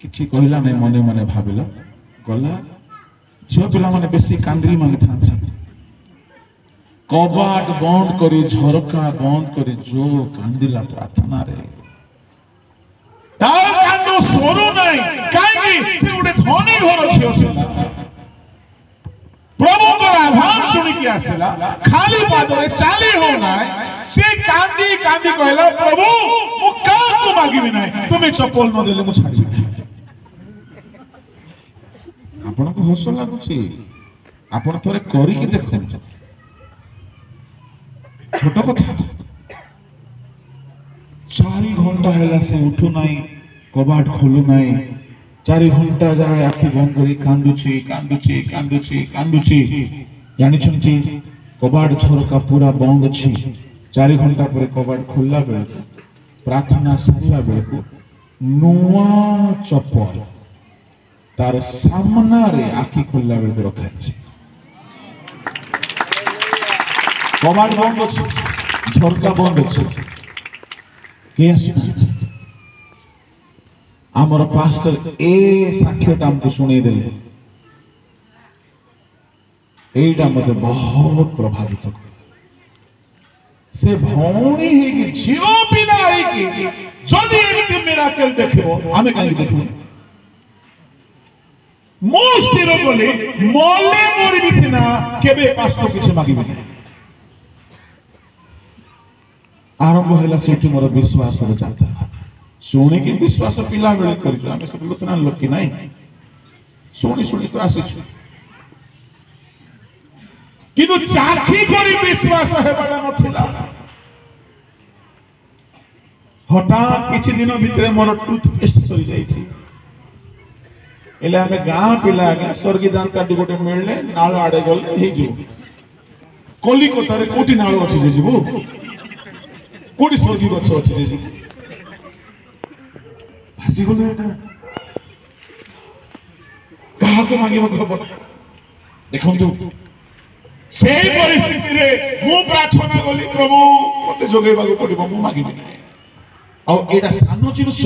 किछि कहला नहीं मने मने भाविला गला झियो पिला माने बेसी कांद्री माने थांती कबाट बंद करी झरका बंद करी जो कांदिला प्रार्थना रे तार कांदो सरू नहीं काई से उडे धनी घर छियो प्रभु को आह्वान सुनी के आसला खाली पादरे चाली हो नाय से कांदी कांदी कहला प्रभु मु का को मागिबी नाही तुमे चप्पल न देले मु छाडी आपण को हस लागुची आपण थोरे करी के देखो छोट कथा 4 घंटा हैला से उठू नाही कबाट खोलू नाही 4 घंटा जाए आखि बंद करी कांदुची कांदुची कांदुची कांदुची जानि छंती कबाट झरका पूरा बंद अछि 4 घंटा पर कबाट खोलला बेले प्रार्थना सरिला बेले नुआ चप्पल तार सामना रे आखि खोलला बेले रखा छै कबाट बंद अछि झरका बंद अछि के आसी आमर पास्टर ए साक्ष्यटा हमको सुने देले एटा मते बहुत प्रभावित से भौणी है कि झियो पिला है कि जदी एमति मिराकल देखबो आमे काई देखबो मोस्ट हिरो बोले मोले मोरी बिसिना केबे पास्टर किछ मागिबे आरंभ होला सेठी मोर विश्वास रे जाता सोने के विश्वास पिला बेले करियो आमे सब लोचना लोक कि नाही सोनी सोनी तो आसी किंतु चाखी करी विश्वास हेबाडा नथिला हठात किछि दिन भितरे मोर टूथपेस्ट सरी जाई छी एले हमें गां पिला के स्वर्गी दान का गोटे मिलले नाळ आडे गल हे जो कलिकता रे कोटी नाळ अछि जे जीवो कोटी स्वर्गी गछ अछि जे जीवो भासी गलो एटा कहा को मांगिबो खबर देखंतु सेही परिस्थिति रे मु प्रार्थना कली प्रभु मते जोगेबागु पड़िबो मु मागिबि आ एटा सानो जिनिस